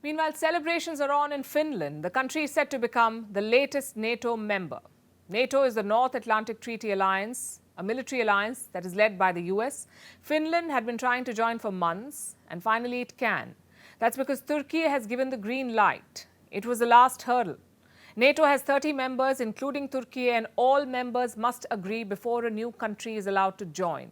Meanwhile, celebrations are on in Finland. The country is set to become the latest NATO member. NATO is the North Atlantic Treaty Alliance, a military alliance that is led by the US. Finland had been trying to join for months, and finally it can. That's because Turkey has given the green light. It was the last hurdle. NATO has 30 members, including Turkey, and all members must agree before a new country is allowed to join.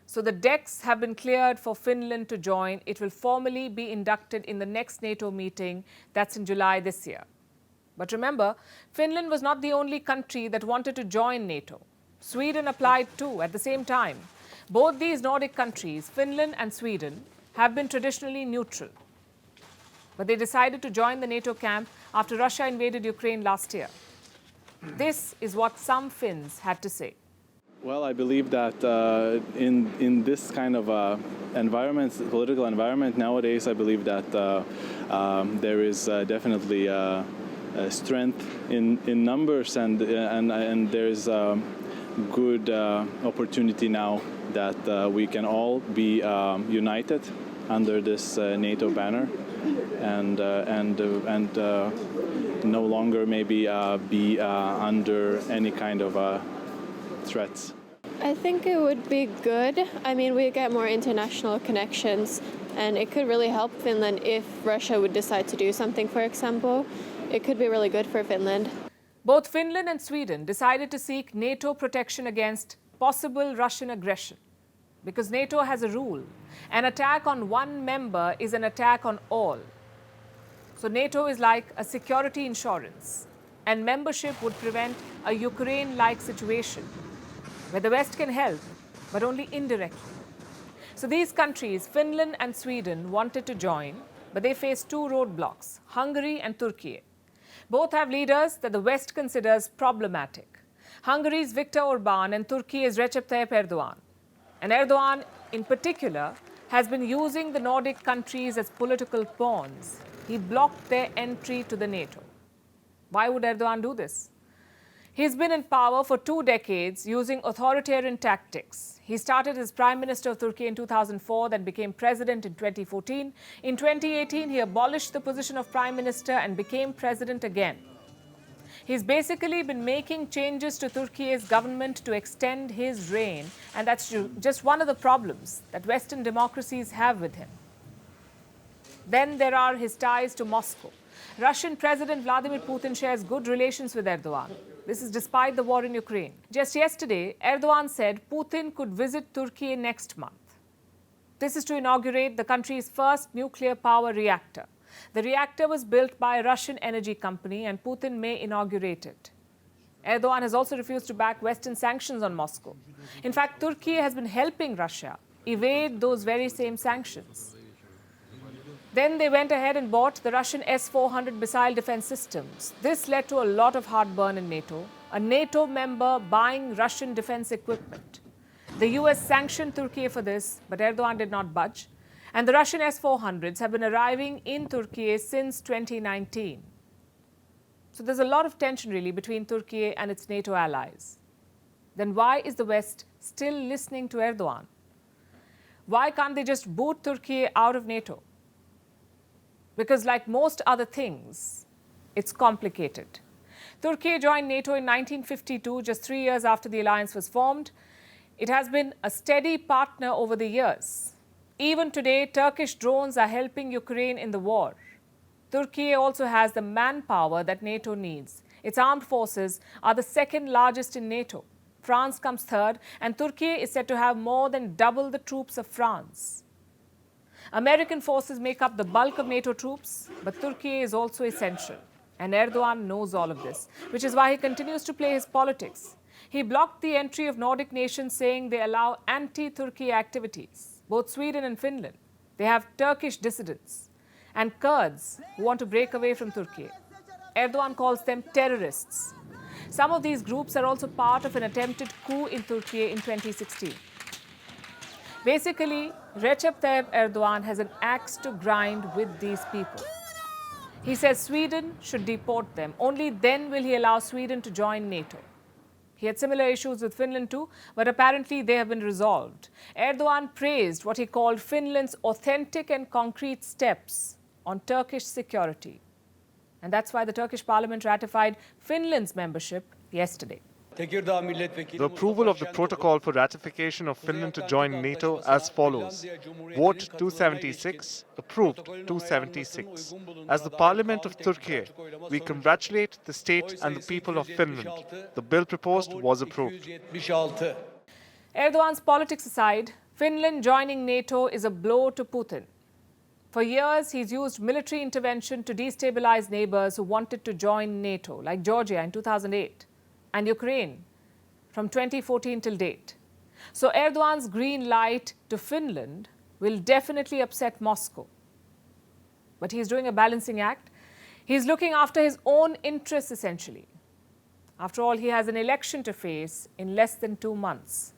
So the decks have been cleared for Finland to join. It will formally be inducted in the next NATO meeting. That's in July this year. But remember, Finland was not the only country that wanted to join NATO. Sweden applied too at the same time. Both these Nordic countries, Finland and Sweden, have been traditionally neutral. But they decided to join the NATO camp after Russia invaded Ukraine last year. This is what some Finns had to say. Well, I believe that in this kind of environment, political environment nowadays, I believe that there is definitely strength in numbers, and there is a good opportunity now that we can all be united under this NATO banner, and no longer maybe be under any kind of threats. I think it would be good. I mean, we get more international connections, and it could really help Finland if Russia would decide to do something, for example. It could be really good for Finland. Both Finland and Sweden decided to seek NATO protection against possible Russian aggression. Because NATO has a rule: an attack on one member is an attack on all. So NATO is like a security insurance, and membership would prevent a Ukraine-like situation, where the West can help, but only indirectly. So these countries, Finland and Sweden, wanted to join, but they face two roadblocks, Hungary and Turkey. Both have leaders that the West considers problematic. Hungary's Viktor Orban and Turkey's Recep Tayyip Erdogan. And Erdogan, in particular, has been using the Nordic countries as political pawns. He blocked their entry to the NATO. Why would Erdogan do this? He's been in power for 2 decades using authoritarian tactics. He started as Prime Minister of Turkey in 2004, then became President in 2014. In 2018, he abolished the position of Prime Minister and became President again. He's basically been making changes to Turkey's government to extend his reign, and that's just one of the problems that Western democracies have with him. Then there are his ties to Moscow. Russian President Vladimir Putin shares good relations with Erdogan. This is despite the war in Ukraine. Just yesterday, Erdogan said Putin could visit Turkey next month. This is to inaugurate the country's first nuclear power reactor. The reactor was built by a Russian energy company, and Putin may inaugurate it. Erdogan has also refused to back Western sanctions on Moscow. In fact, Turkey has been helping Russia evade those very same sanctions. Then they went ahead and bought the Russian S-400 missile defense systems. This led to a lot of heartburn in NATO, a NATO member buying Russian defense equipment. The US sanctioned Turkey for this, but Erdogan did not budge. And the Russian S-400s have been arriving in Turkey since 2019. So there's a lot of tension really between Turkey and its NATO allies. Then why is the West still listening to Erdogan? Why can't they just boot Turkey out of NATO? Because like most other things, it's complicated. Turkey joined NATO in 1952, just 3 years after the alliance was formed. It has been a steady partner over the years. Even today, Turkish drones are helping Ukraine in the war. Turkey also has the manpower that NATO needs. Its armed forces are the second largest in NATO. France comes third, and Turkey is said to have more than double the troops of France. American forces make up the bulk of NATO troops, but Turkey is also essential. And Erdogan knows all of this, which is why he continues to play his politics. He blocked the entry of Nordic nations, saying they allow anti-Turkey activities. Both Sweden and Finland, they have Turkish dissidents and Kurds who want to break away from Turkey. Erdogan calls them terrorists. Some of these groups are also part of an attempted coup in Turkey in 2016. Basically, Recep Tayyip Erdogan has an axe to grind with these people. He says Sweden should deport them. Only then will he allow Sweden to join NATO. He had similar issues with Finland too, but apparently they have been resolved. Erdogan praised what he called Finland's authentic and concrete steps on Turkish security. And that's why the Turkish parliament ratified Finland's membership yesterday. The approval of the protocol for ratification of Finland to join NATO as follows. Vote 276, approved 276. As the Parliament of Turkey, we congratulate the state and the people of Finland. The bill proposed was approved. Erdogan's politics aside, Finland joining NATO is a blow to Putin. For years, he's used military intervention to destabilize neighbors who wanted to join NATO, like Georgia in 2008 and Ukraine from 2014 till date. So Erdogan's green light to Finland will definitely upset Moscow. But he's doing a balancing act. He's looking after his own interests, essentially. After all, he has an election to face in less than 2 months.